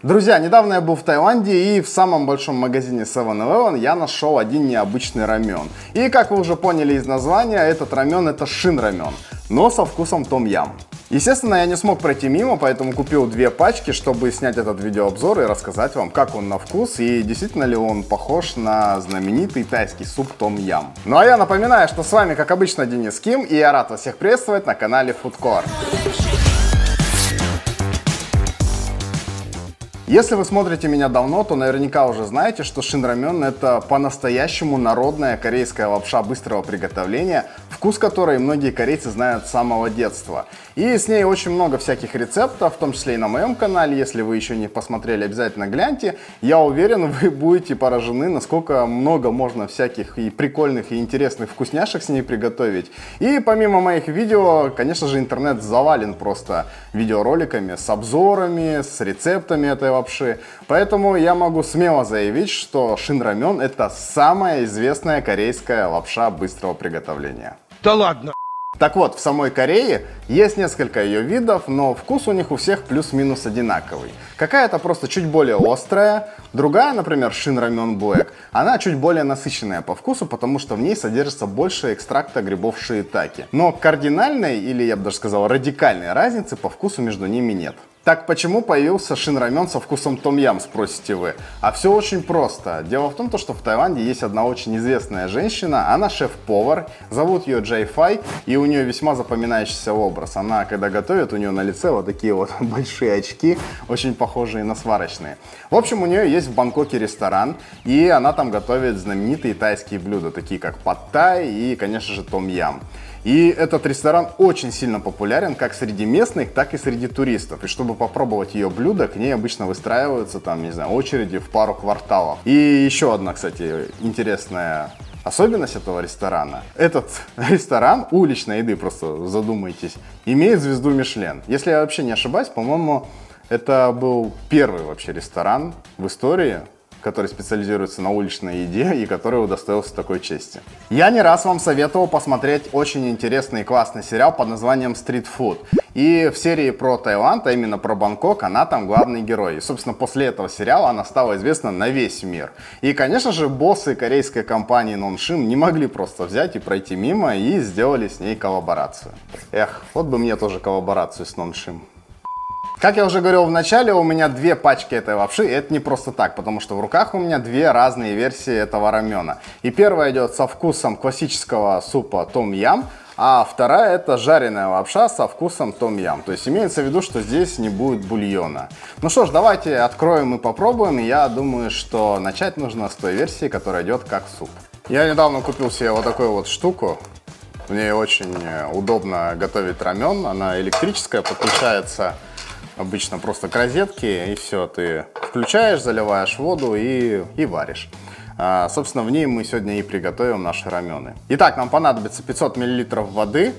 Друзья, недавно я был в Таиланде, и в самом большом магазине 7-Eleven я нашел один необычный рамен. И как вы уже поняли из названия, этот рамен это шин-рамен, но со вкусом том-ям. Естественно, я не смог пройти мимо, поэтому купил 2 пачки, чтобы снять этот видеообзор и рассказать вам, как он на вкус и действительно ли он похож на знаменитый тайский суп том-ям. Ну а я напоминаю, что с вами, как обычно, Денис Ким, и я рад вас всех приветствовать на канале Foodcore. Если вы смотрите меня давно, то наверняка уже знаете, что шин-рамен это по-настоящему народная корейская лапша быстрого приготовления, вкус которой многие корейцы знают с самого детства. И с ней очень много всяких рецептов, в том числе и на моем канале. Если вы еще не посмотрели, обязательно гляньте. Я уверен, вы будете поражены, насколько много можно всяких и прикольных, и интересных вкусняшек с ней приготовить. И помимо моих видео, конечно же, интернет завален просто видеороликами с обзорами, с рецептами этой лапши. Поэтому я могу смело заявить, что шин-рамен это самая известная корейская лапша быстрого приготовления. Да ладно! Так вот, в самой Корее есть несколько ее видов, но вкус у них у всех плюс-минус одинаковый. Какая-то просто чуть более острая, другая, например, шин-рамен блэк, она чуть более насыщенная по вкусу, потому что в ней содержится больше экстракта грибов шиитаке. Но кардинальной, или я бы даже сказал радикальной разницы по вкусу между ними нет. Так почему появился шин-рамен со вкусом том-ям, спросите вы? А все очень просто. Дело в том, что в Таиланде есть одна очень известная женщина, она шеф-повар, зовут ее Джай Фай, и у нее весьма запоминающийся образ. Она, когда готовит, у нее на лице вот такие вот большие очки, очень похожие на сварочные. В общем, у нее есть в Бангкоке ресторан, и она там готовит знаменитые тайские блюда, такие как пад-тай и, конечно же, том-ям. И этот ресторан очень сильно популярен как среди местных, так и среди туристов. И чтобы попробовать ее блюдо, к ней обычно выстраиваются там, не знаю, очереди в пару кварталов. И еще одна, кстати, интересная особенность этого ресторана. Этот ресторан уличной еды, просто задумайтесь, имеет звезду Мишлен. Если я вообще не ошибаюсь, по-моему, это был первый вообще ресторан в истории, который специализируется на уличной еде и который удостоился такой чести. Я не раз вам советовал посмотреть очень интересный и классный сериал под названием Street Food. И в серии про Таиланд, а именно про Бангкок, она там главный герой. И, собственно, после этого сериала она стала известна на весь мир. И, конечно же, боссы корейской компании Nongshim не могли просто взять и пройти мимо и сделали с ней коллаборацию. Эх, вот бы мне тоже коллаборацию с Nongshim. Как я уже говорил в начале, у меня 2 пачки этой лапши, и это не просто так, потому что в руках у меня 2 разные версии этого рамена. И первая идет со вкусом классического супа том-ям, а вторая это жареная лапша со вкусом том-ям. То есть имеется в виду, что здесь не будет бульона. Ну что ж, давайте откроем и попробуем. И я думаю, что начать нужно с той версии, которая идет как суп. Я недавно купил себе вот такую вот штуку. В ней очень удобно готовить рамен. Она электрическая, подключается обычно просто к розетке, и все, ты включаешь, заливаешь воду и варишь. Собственно, в ней мы сегодня и приготовим наши рамены. Итак, нам понадобится 500 мл воды.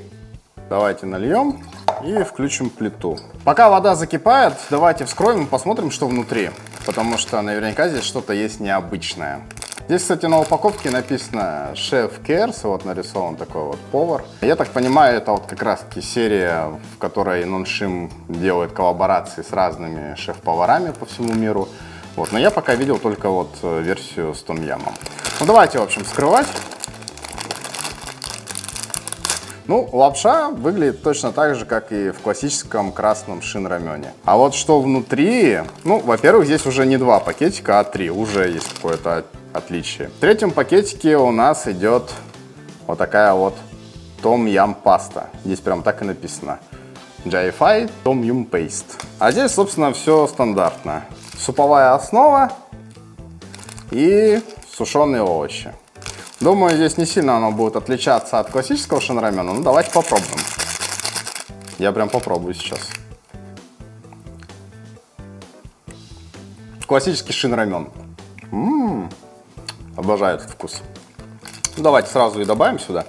Давайте нальем и включим плиту. Пока вода закипает, давайте вскроем и посмотрим, что внутри, потому что наверняка здесь что-то есть необычное. Здесь, кстати, на упаковке написано Chef Cares, вот нарисован такой вот повар. Я так понимаю, это вот как раз таки серия, в которой Nongshim делает коллаборации с разными шеф-поварами по всему миру. Вот, но я пока видел только вот версию с том-ямом. Ну давайте, в общем, вскрывать. Ну, лапша выглядит точно так же, как и в классическом красном шин-рамене. А вот что внутри, ну, во-первых, здесь уже не 2 пакетика, а 3, уже есть какое-то отличие. В третьем пакетике у нас идет вот такая вот том-ям паста. Здесь прям так и написано. Джай Фай том-ям пейст. А здесь, собственно, все стандартно. Суповая основа и сушеные овощи. Думаю, здесь не сильно оно будет отличаться от классического шин-рамена, но давайте попробуем. Я прям попробую сейчас. Классический шин-рамен. Обожаю этот вкус. Давайте сразу и добавим сюда.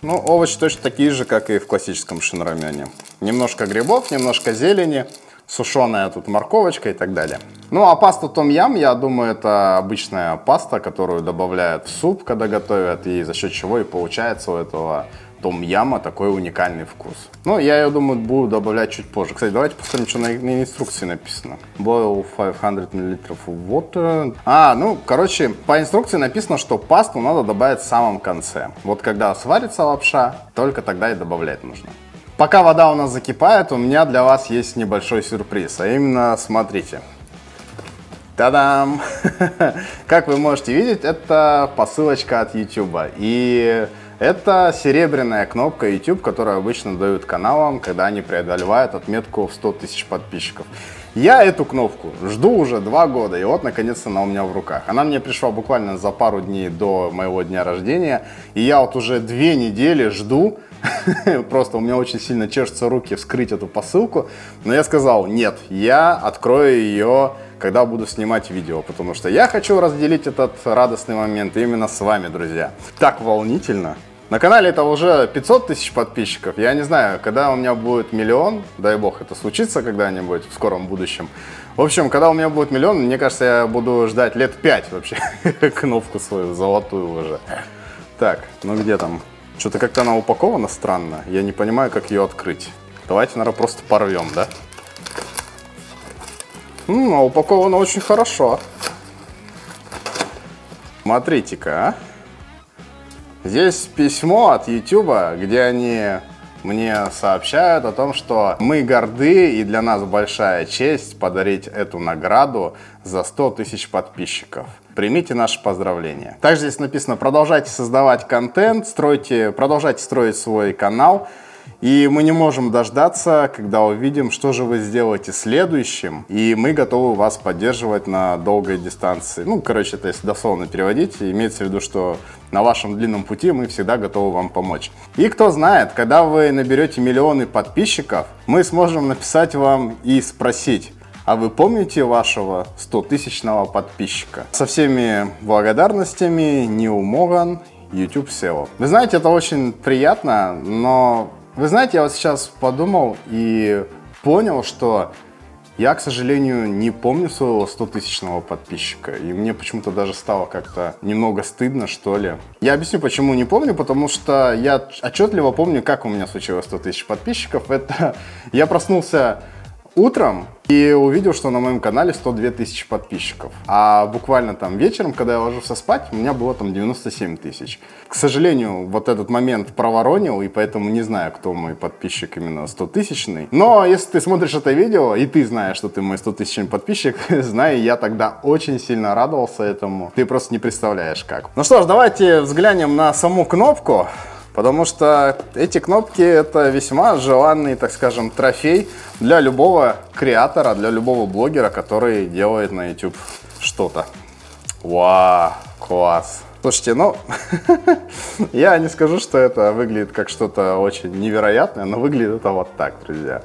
Ну, овощи точно такие же, как и в классическом шин-рамене. Немножко грибов, немножко зелени, сушеная тут морковочка и так далее. Ну, а пасту том-ям, я думаю, это обычная паста, которую добавляют в суп, когда готовят, и за счет чего и получается у этого том-яма такой уникальный вкус. Ну, я, думаю, буду добавлять чуть позже. Кстати, давайте посмотрим, что на инструкции написано. Boil 500 ml water. Ну, короче, по инструкции написано, что пасту надо добавить в самом конце. Вот когда сварится лапша, только тогда и добавлять нужно. Пока вода у нас закипает, у меня для вас есть небольшой сюрприз. А именно, смотрите. Та-дам! Как вы можете видеть, это посылочка от YouTube. И это серебряная кнопка YouTube, которую обычно дают каналам, когда они преодолевают отметку в 100 тысяч подписчиков. Я эту кнопку жду уже 2 года, и вот наконец-то она у меня в руках. Она мне пришла буквально за пару дней до моего дня рождения, и я вот уже 2 недели жду. Просто у меня очень сильно чешутся руки вскрыть эту посылку, но я сказал, нет, я открою ее, когда буду снимать видео, потому что я хочу разделить этот радостный момент именно с вами, друзья. Так волнительно. На канале это уже 500 тысяч подписчиков. Я не знаю, когда у меня будет 1 000 000, дай бог это случится когда-нибудь в скором будущем. В общем, когда у меня будет 1 000 000, мне кажется, я буду ждать лет 5 вообще кнопку свою золотую уже. Так, ну где там? Что-то как-то она упакована странно. Я не понимаю, как ее открыть. Давайте, наверное, просто порвем, да? А упакована очень хорошо. Смотрите-ка, а. Здесь письмо от YouTube, где они мне сообщают о том, что мы горды и для нас большая честь подарить эту награду за 100 тысяч подписчиков. Примите наши поздравления. Также здесь написано: продолжайте создавать контент, продолжайте строить свой канал. И мы не можем дождаться, когда увидим, что же вы сделаете следующим. И мы готовы вас поддерживать на долгой дистанции. Ну, короче, это если дословно переводить, имеется в виду, что на вашем длинном пути мы всегда готовы вам помочь. И кто знает, когда вы наберете миллионы подписчиков, мы сможем написать вам и спросить: а вы помните вашего 100-тысячного подписчика? Со всеми благодарностями, Нил Моган, YouTube SEO. Вы знаете, это очень приятно, но... Вы знаете, я вот сейчас подумал и понял, что я, к сожалению, не помню своего 100-тысячного подписчика. И мне почему-то даже стало как-то немного стыдно, что ли. Я объясню, почему не помню, потому что я отчетливо помню, как у меня случилось 100 тысяч подписчиков. Это я проснулся утром и увидел, что на моем канале 102 тысячи подписчиков. А буквально там вечером, когда я ложился спать, у меня было там 97 тысяч. К сожалению, вот этот момент проворонил, и поэтому не знаю, кто мой подписчик именно 100-тысячный. Но если ты смотришь это видео, и ты знаешь, что ты мой 100-тысячный подписчик, знай, я тогда очень сильно радовался этому. Ты просто не представляешь как. Ну что ж, давайте взглянем на саму кнопку. Потому что эти кнопки — это весьма желанный, так скажем, трофей для любого креатора, для любого блогера, который делает на YouTube что-то. Вау, класс! Слушайте, ну, я не скажу, что это выглядит как что-то очень невероятное, но выглядит это вот так, друзья.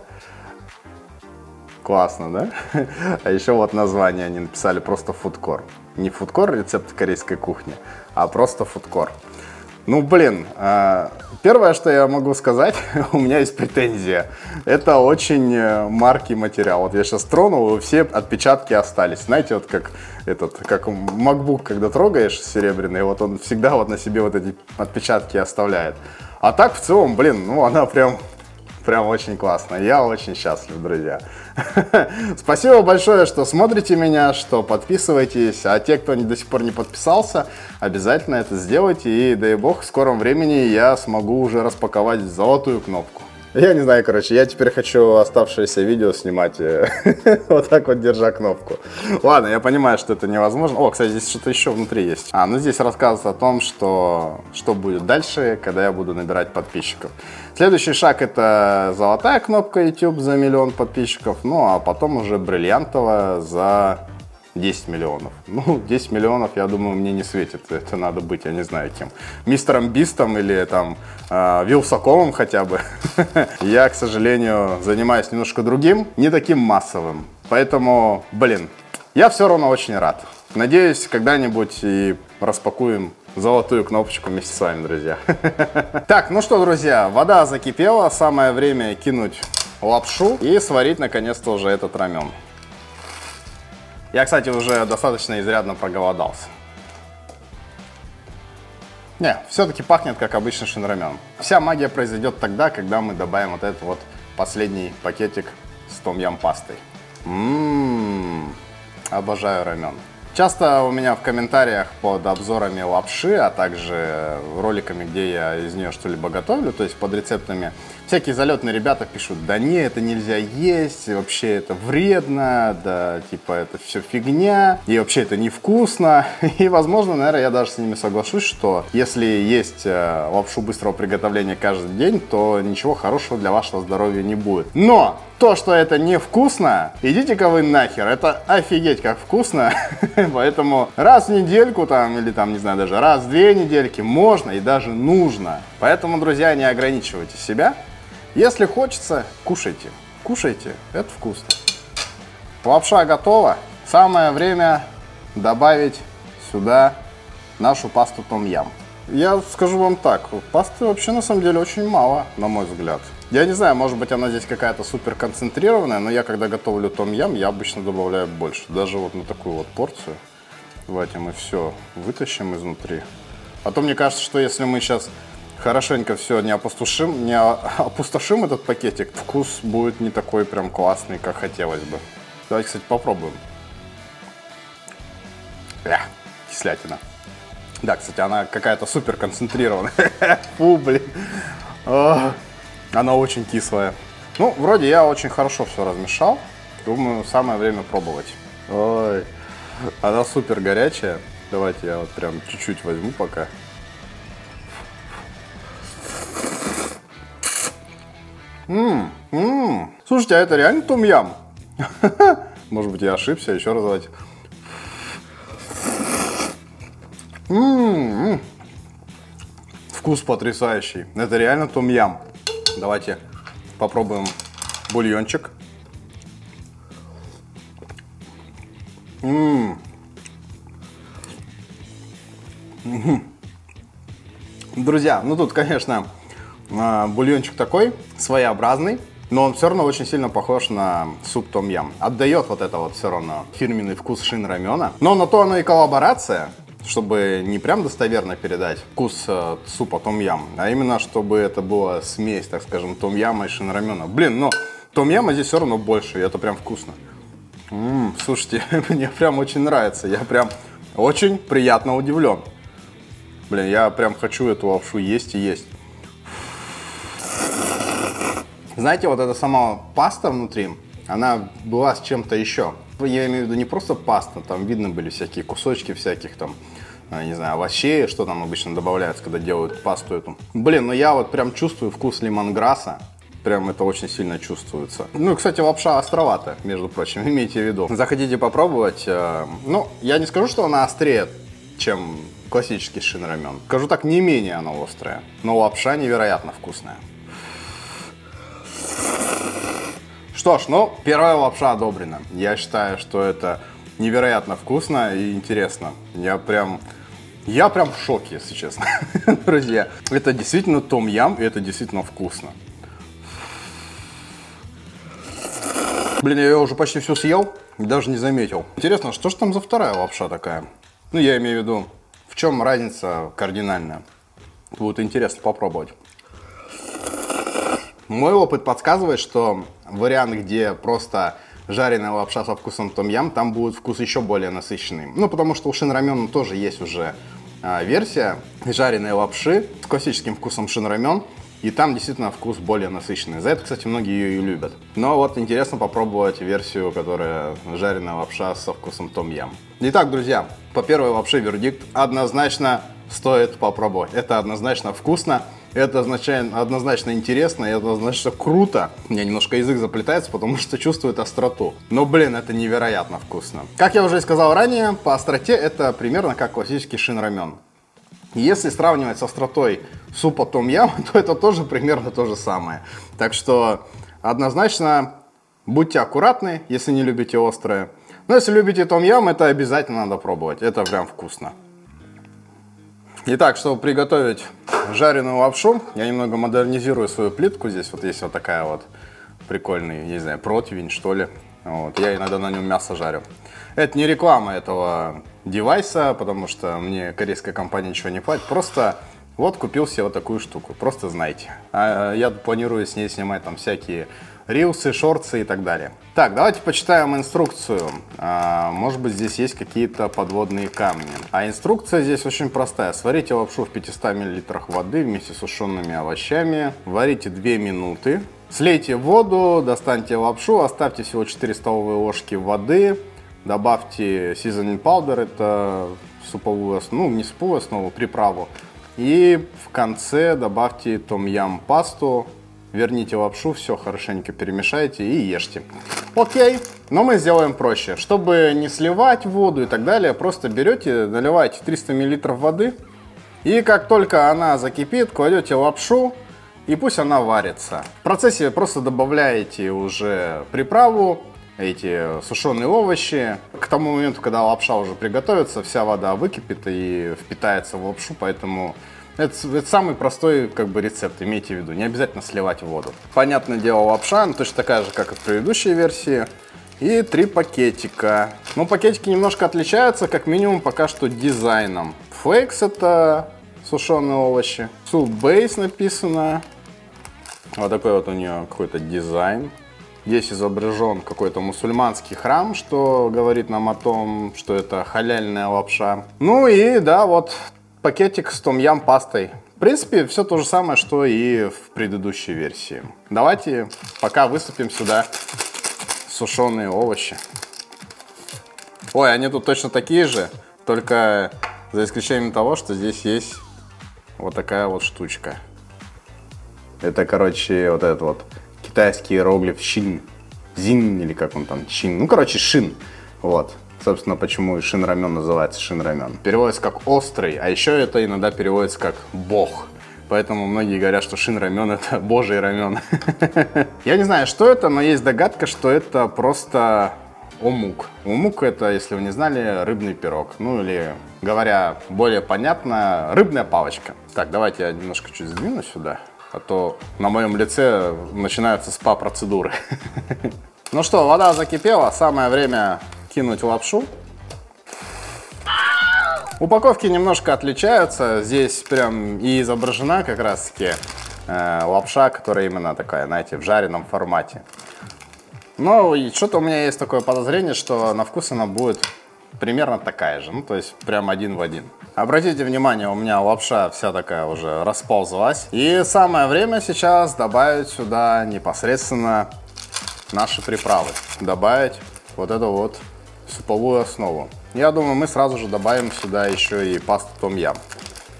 Классно, да? А еще вот название они написали просто фудкор. Не фудкор рецепт корейской кухни, а просто фудкор. Ну, блин, первое, что я могу сказать, у меня есть претензия. Это очень маркий материал. Вот я сейчас тронул, и все отпечатки остались. Знаете, вот как MacBook, когда трогаешь серебряный, вот он всегда вот на себе вот эти отпечатки оставляет. А так, в целом, блин, ну, она прям очень классно. Я очень счастлив, друзья. Спасибо большое, что смотрите меня, что подписываетесь. А те, кто до сих пор не подписался, обязательно это сделайте. И дай бог, в скором времени я смогу уже распаковать золотую кнопку. Я не знаю, короче, я теперь хочу оставшееся видео снимать вот так вот, держа кнопку. Ладно, я понимаю, что это невозможно. О, кстати, здесь что-то еще внутри есть. Ну здесь рассказывается о том, что будет дальше, когда я буду набирать подписчиков. Следующий шаг — это золотая кнопка YouTube за 1 000 000 подписчиков. Ну, а потом уже бриллиантовая за 10 миллионов. Ну, 10 миллионов, я думаю, мне не светит. Это надо быть, я не знаю, кем. Мистером Бистом или там Вилсаковым хотя бы. Я, к сожалению, занимаюсь немножко другим, не таким массовым. Поэтому, блин, я все равно очень рад. Надеюсь, когда-нибудь и распакуем золотую кнопочку вместе с вами, друзья. Так, ну что, друзья, вода закипела. Самое время кинуть лапшу и сварить, наконец-то, уже этот рамен. Я, кстати, уже достаточно изрядно проголодался. Не, все-таки пахнет как обычный шинрамен. Вся магия произойдет тогда, когда мы добавим вот этот вот последний пакетик с том-ям пастой. Обожаю рамен. Часто у меня в комментариях под обзорами лапши, а также роликами, где я из нее что-либо готовлю, то есть под рецептами, всякие залетные ребята пишут: да не, это нельзя есть, вообще это вредно, да типа это все фигня, и вообще это невкусно. И возможно, наверное, я даже с ними соглашусь, что если есть лапшу быстрого приготовления каждый день, то ничего хорошего для вашего здоровья не будет. Но то, что это невкусно, идите-ка вы нахер, это офигеть как вкусно. Поэтому раз в недельку там, или там, не знаю, даже раз в 2 недельки можно и даже нужно. Поэтому, друзья, не ограничивайте себя. Если хочется, кушайте. Кушайте, это вкусно. Лапша готова. Самое время добавить сюда нашу пасту том-ям. Я скажу вам так, пасты вообще на самом деле очень мало, на мой взгляд. Я не знаю, может быть она здесь какая-то супер концентрированная, но я когда готовлю том-ям, я обычно добавляю больше. Даже вот на такую вот порцию. Давайте мы все вытащим изнутри. А то мне кажется, что если мы сейчас хорошенько все не опустошим этот пакетик, вкус будет не такой прям классный, как хотелось бы. Давайте, кстати, попробуем. Кислятина. Да, кстати, она какая-то супер концентрированная. Фу, блин. Она очень кислая. Ну, вроде я очень хорошо все размешал. Думаю, самое время пробовать. Ой, она супер горячая. Давайте я вот прям чуть-чуть возьму пока. Слушайте, а это реально том-ям? Может быть, я ошибся. Еще раз давайте. Вкус потрясающий. Это реально том-ям. Давайте попробуем бульончик. Друзья, ну тут, конечно, бульончик такой своеобразный, но он все равно очень сильно похож на суп том-ям. Отдает вот это вот все равно фирменный вкус шин-рамена. Но на то оно и коллаборация, чтобы не прям достоверно передать вкус супа том-ям, а именно чтобы это была смесь, так скажем, том-яма и шин-рамена. Блин, но том-яма здесь все равно больше, и это прям вкусно. Слушайте, мне прям очень нравится, я прям очень приятно удивлен. Блин, я прям хочу эту лапшу есть и есть. Знаете, вот эта сама паста внутри, она была с чем-то еще. Я имею в виду не просто паста, там видно были всякие кусочки всяких там, не знаю, овощей, что там обычно добавляется, когда делают пасту эту. Блин, ну я вот прям чувствую вкус лимонграсса. Прям это очень сильно чувствуется. Ну и, кстати, лапша островатая, между прочим, имейте в виду. Захотите попробовать? Ну, я не скажу, что она острее, чем классический шин-рамен. Скажу так, не менее она острая. Но лапша невероятно вкусная. Что ж, ну, первая лапша одобрена. Я считаю, что это невероятно вкусно и интересно. Я прям в шоке, если честно. Друзья, это действительно том-ям, и это действительно вкусно. Блин, я ее уже почти все съел, даже не заметил. Интересно, что же там за вторая лапша такая? Ну, я имею в виду, в чем разница кардинальная? Будет интересно попробовать. Мой опыт подсказывает, что вариант, где просто жареная лапша со вкусом том-ям, там будет вкус еще более насыщенный. Ну, потому что у шин-рамена тоже есть уже версия жареной лапши с классическим вкусом шин-рамен. И там действительно вкус более насыщенный. За это, кстати, многие ее и любят. Но вот интересно попробовать версию, которая жареная лапша со вкусом том-ям. Итак, друзья, по первой лапше вердикт: однозначно стоит попробовать. Это однозначно вкусно, это однозначно интересно, и это однозначно круто. У меня немножко язык заплетается, потому что чувствует остроту. Но, блин, это невероятно вкусно. Как я уже сказал ранее, по остроте это примерно как классический шин-рамен. Если сравнивать с остротой супа том-ям, то это тоже примерно то же самое. Так что однозначно будьте аккуратны, если не любите острое. Но если любите том-ям, это обязательно надо пробовать. Это прям вкусно. Итак, чтобы приготовить жареную лапшу, я немного модернизирую свою плитку. Здесь вот есть вот такая вот прикольный, не знаю, противень, что ли. Вот, я иногда на нем мясо жарю. Это не реклама этого девайса, потому что мне корейская компания ничего не платит. Просто Вот купил себе вот такую штуку, просто знайте. Я планирую с ней снимать там всякие рилсы, шортсы и так далее. Так, давайте почитаем инструкцию. Может быть, здесь есть какие-то подводные камни. А инструкция здесь очень простая. Сварите лапшу в 500 мл воды вместе с сушеными овощами. Варите 2 минуты. Слейте воду, достаньте лапшу, оставьте всего 4 столовые ложки воды. Добавьте seasoning powder, это суповую основу, ну не суповую основу, приправу. И в конце добавьте том-ям пасту, верните лапшу, все хорошенько перемешайте и ешьте. Окей, но мы сделаем проще. Чтобы не сливать воду и так далее, просто берете, наливаете 300 мл воды. И как только она закипит, кладете лапшу и пусть она варится. В процессе просто добавляете уже приправу, эти сушеные овощи. К тому моменту, когда лапша уже приготовится, вся вода выкипит и впитается в лапшу, поэтому это самый простой рецепт, имейте в виду, не обязательно сливать воду. Понятное дело, лапша, она точно такая же, как и в предыдущей версии. И 3 пакетика. Но пакетики немножко отличаются, как минимум пока что дизайном. Flakes — это сушеные овощи. Soup Base написано. Вот такой вот у нее какой-то дизайн. Здесь изображен какой-то мусульманский храм, что говорит нам о том, что это халяльная лапша. Ну и да, вот пакетик с том-ям пастой. В принципе, все то же самое, что и в предыдущей версии. Давайте пока высыпем сюда сушеные овощи. Ой, они тут точно такие же, только за исключением того, что здесь есть вот такая вот штучка. Это, короче, вот этот вот китайский иероглиф шин, зин, или как он там, чин, ну, короче, шин, вот. Собственно, почему и шин рамен называется шин рамен. Переводится как острый, а еще это иногда переводится как бог. Поэтому многие говорят, что шин рамен — это божий рамен. Я не знаю, что это, но есть догадка, что это просто омук. Омук — это, если вы не знали, рыбный пирог. Ну или, говоря более понятно, рыбная палочка. Так, давайте я немножко чуть сдвину сюда. А то на моем лице начинаются спа-процедуры. Ну что, вода закипела, самое время кинуть лапшу. Упаковки немножко отличаются. Здесь прям и изображена как раз-таки лапша, которая именно такая, знаете, в жареном формате. Но что-то у меня есть такое подозрение, что на вкус она будет примерно такая же, ну то есть прям один в один. Обратите внимание, у меня лапша вся такая уже расползлась. И самое время сейчас добавить сюда непосредственно наши приправы. Добавить вот эту вот суповую основу. Я думаю, мы сразу же добавим сюда еще и пасту том-ям.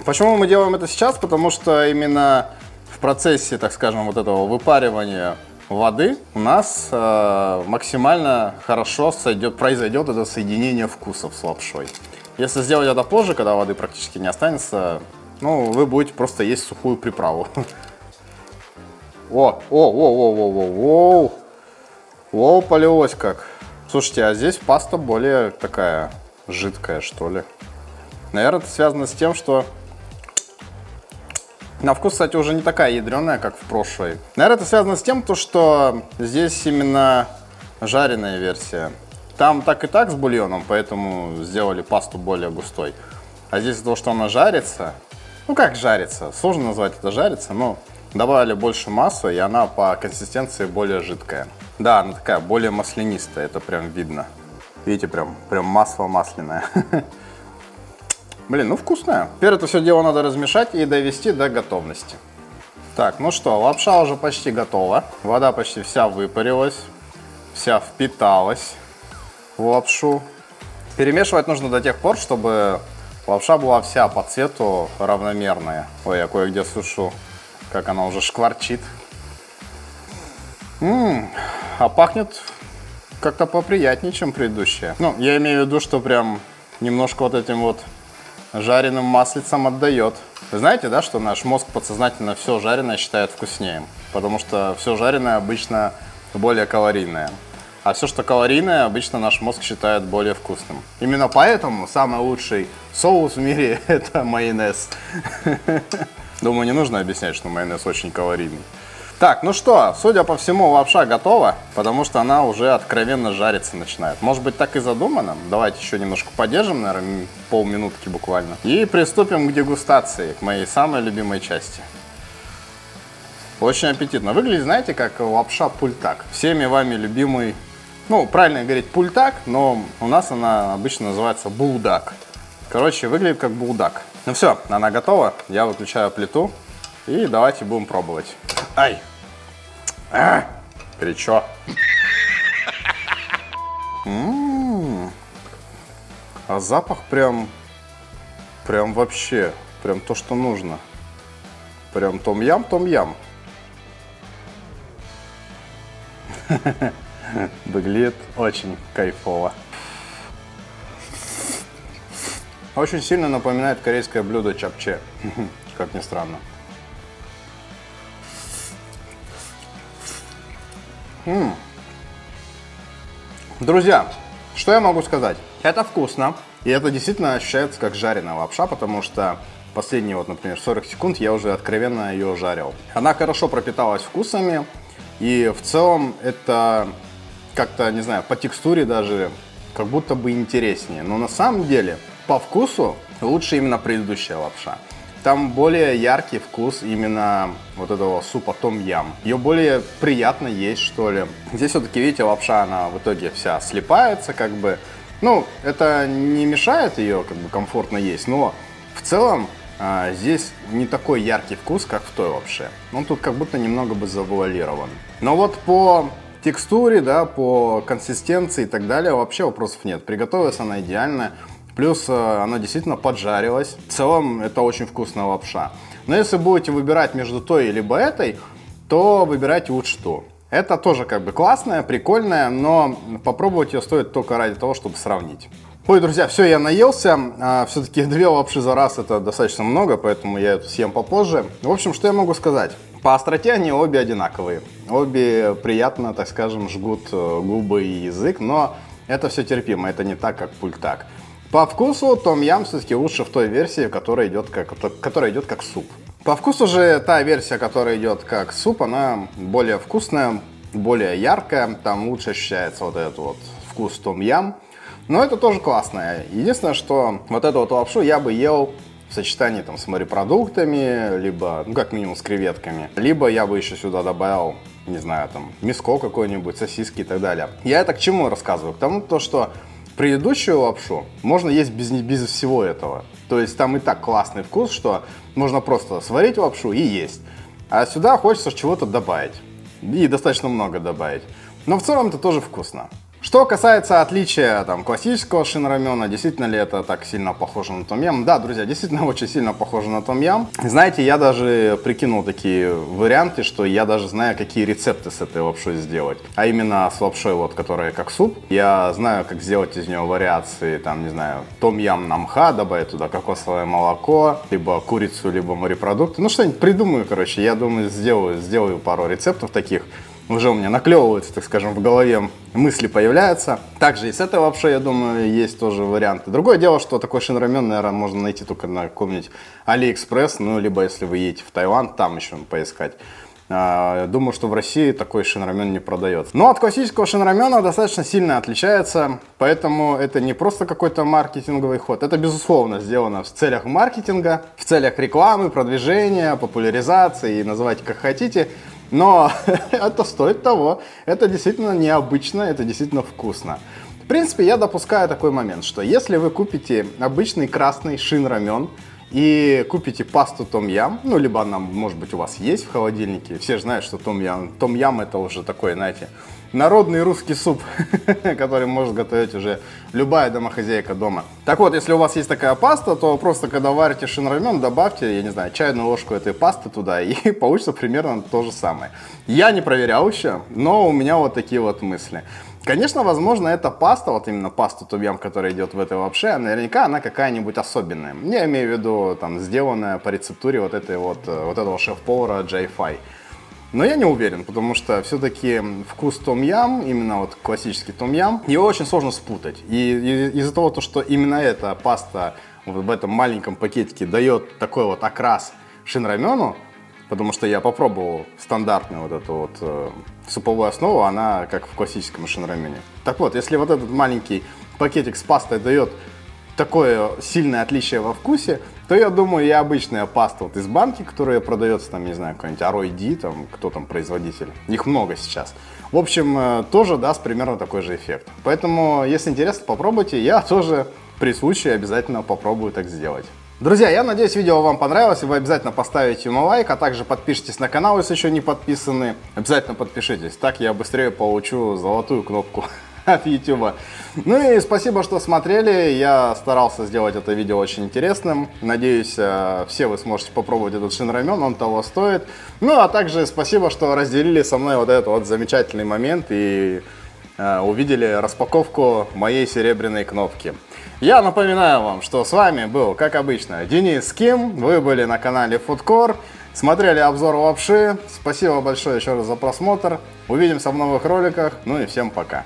Почему мы делаем это сейчас? Потому что именно в процессе, так скажем, вот этого выпаривания воды у нас максимально хорошо произойдет это соединение вкусов с лапшой. Если сделать это позже, когда воды практически не останется, ну, вы будете просто есть сухую приправу. О, полилось как. Слушайте, а здесь паста более такая жидкая, что ли. Наверное, это связано с тем, что на вкус, кстати, уже не такая ядреная, как в прошлой. Наверное, это связано с тем, что здесь именно жареная версия. Там так и так с бульоном, поэтому сделали пасту более густой. А здесь из-за того, что она жарится, ну как жарится, сложно назвать это жарится, но добавили больше массы, и она по консистенции более жидкая. Да, она такая более маслянистая, это прям видно. Видите, прям масло масляное. Блин, ну вкусная. Теперь это все дело надо размешать и довести до готовности. Так, ну что, лапша уже почти готова. Вода почти вся выпарилась, вся впиталась в лапшу. Перемешивать нужно до тех пор, чтобы лапша была вся по цвету равномерная. Ой, я кое-где слышу, как она уже шкварчит. А пахнет как-то поприятнее, чем предыдущая. Ну, я имею в виду, что прям немножко вот этим вот жареным маслицем отдает. Вы знаете, да, что наш мозг подсознательно все жареное считает вкуснее? Потому что все жареное обычно более калорийное. А все, что калорийное, обычно наш мозг считает более вкусным. Именно поэтому самый лучший соус в мире – это майонез. Думаю, не нужно объяснять, что майонез очень калорийный. Так, ну что, судя по всему, лапша готова, потому что она уже откровенно жариться начинает. Может быть, так и задумано? Давайте еще немножко подержим, наверное, полминутки буквально. И приступим к дегустации, к моей самой любимой части. Очень аппетитно. Выглядит, знаете, как лапша пультак. Всеми вами любимый, ну, правильно говорить пультак, но у нас она обычно называется булдак. Короче, выглядит как булдак. Ну все, она готова. Я выключаю плиту. И давайте будем пробовать. Ай! Горячо. А запах прям вообще, прям то, что нужно. Прям том-ям, том-ям. Выглядит очень кайфово. Очень сильно напоминает корейское блюдо чапче, как ни странно. Друзья, что я могу сказать? Это вкусно, и это действительно ощущается как жареная лапша, потому что последние, вот, например, 40 секунд я уже откровенно ее жарил. Она хорошо пропиталась вкусами, и в целом это как-то, не знаю, по текстуре даже как будто бы интереснее. Но на самом деле по вкусу лучше именно предыдущая лапша. Там более яркий вкус именно вот этого супа том-ям. Ее более приятно есть, что ли. Здесь все-таки, видите, лапша, она в итоге вся слипается, как бы. Ну, это не мешает ее как бы комфортно есть, но в целом здесь не такой яркий вкус, как в той лапше. Он тут как будто немного бы завуалирован. Но вот по текстуре, да, по консистенции и так далее вообще вопросов нет. Приготовилась она идеально. Плюс она действительно поджарилась. В целом это очень вкусная лапша. Но если будете выбирать между той либо этой, то выбирайте лучше ту. Это тоже как бы классная, прикольная, но попробовать ее стоит только ради того, чтобы сравнить. Ой, друзья, все, я наелся. Все-таки 2 лапши за раз это достаточно много, поэтому я эту съем попозже. В общем, что я могу сказать? По остроте они обе одинаковые. Обе приятно, так скажем, жгут губы и язык, но это все терпимо, это не так, как пультак. По вкусу том-ям все-таки лучше в той версии, которая идет как суп. По вкусу же та версия, которая идет как суп, она более вкусная, более яркая. Там лучше ощущается вот этот вот вкус том-ям. Но это тоже классно. Единственное, что вот эту вот лапшу я бы ел в сочетании там с морепродуктами, либо, ну как минимум, с креветками. Либо я бы еще сюда добавил, не знаю, там, мяско какое-нибудь, сосиски и так далее. Я это к чему рассказываю? К тому, что предыдущую лапшу можно есть без всего этого. То есть там и так классный вкус, что можно просто сварить лапшу и есть. А сюда хочется чего-то добавить. И достаточно много добавить. Но в целом это тоже вкусно. Что касается отличия там, классического шинрамена, действительно ли это так сильно похоже на том-ям? Да, друзья, действительно очень сильно похоже на том-ям. Знаете, я даже прикинул такие варианты, что я даже знаю, какие рецепты с этой лапшой сделать. А именно с лапшой, вот, которая как суп. Я знаю, как сделать из нее вариации, там, не знаю, том-ям намха, добавить туда кокосовое молоко, либо курицу, либо морепродукты. Ну, что-нибудь придумаю, короче. Я думаю, сделаю пару рецептов таких. Уже у меня наклевываются, так скажем, в голове мысли появляются. Также и с этой лапшой, я думаю, есть тоже варианты. Другое дело, что такой шинрамен, наверное, можно найти только на каком-нибудь Алиэкспресс, ну, либо если вы едете в Таиланд, там еще поискать. Думаю, что в России такой шинрамен не продается. Но от классического шинрамена достаточно сильно отличается, поэтому это не просто какой-то маркетинговый ход. Это, безусловно, сделано в целях маркетинга, в целях рекламы, продвижения, популяризации, и называйте как хотите. Но это стоит того. Это действительно необычно, это действительно вкусно. В принципе, я допускаю такой момент, что если вы купите обычный красный шинрамен и купите пасту том-ям, ну, либо она, может быть, у вас есть в холодильнике, все же знают, что том-ям это уже такой, знаете, народный русский суп, который может готовить уже любая домохозяйка дома. Так вот, если у вас есть такая паста, то просто когда варите шинрамен, добавьте, я не знаю, чайную ложку этой пасты туда, и получится примерно то же самое. Я не проверял еще, но у меня вот такие вот мысли. Конечно, возможно, эта паста, вот именно паста том-ям, которая идет в этой лапше, наверняка она какая-нибудь особенная. Я имею в виду, там, сделанная по рецептуре вот этого шеф-повара Джей Фай. Но я не уверен, потому что все-таки вкус том-ям, именно вот классический том-ям, его очень сложно спутать. И из-за того, что именно эта паста в этом маленьком пакетике дает такой вот окрас шинрамену, потому что я попробовал стандартную вот эту вот суповую основу, она как в классическом шинрамене. Так вот, если вот этот маленький пакетик с пастой дает такое сильное отличие во вкусе, то я думаю, и обычная паста вот из банки, которая продается, там, не знаю, какой-нибудь Aroid, там, кто там производитель, их много сейчас. В общем, тоже даст примерно такой же эффект. Поэтому, если интересно, попробуйте. Я тоже при случае обязательно попробую так сделать. Друзья, я надеюсь, видео вам понравилось, и вы обязательно поставите ему лайк, а также подпишитесь на канал, если еще не подписаны. Обязательно подпишитесь, так я быстрее получу золотую кнопку от YouTube. Ну и спасибо, что смотрели. Я старался сделать это видео очень интересным. Надеюсь, все вы сможете попробовать этот шинрамен, он того стоит. Ну а также спасибо, что разделили со мной вот этот вот замечательный момент и увидели распаковку моей серебряной кнопки. Я напоминаю вам, что с вами был, как обычно, Денис Ким. Вы были на канале Foodcore, смотрели обзор лапши. Спасибо большое еще раз за просмотр. Увидимся в новых роликах. Ну и всем пока.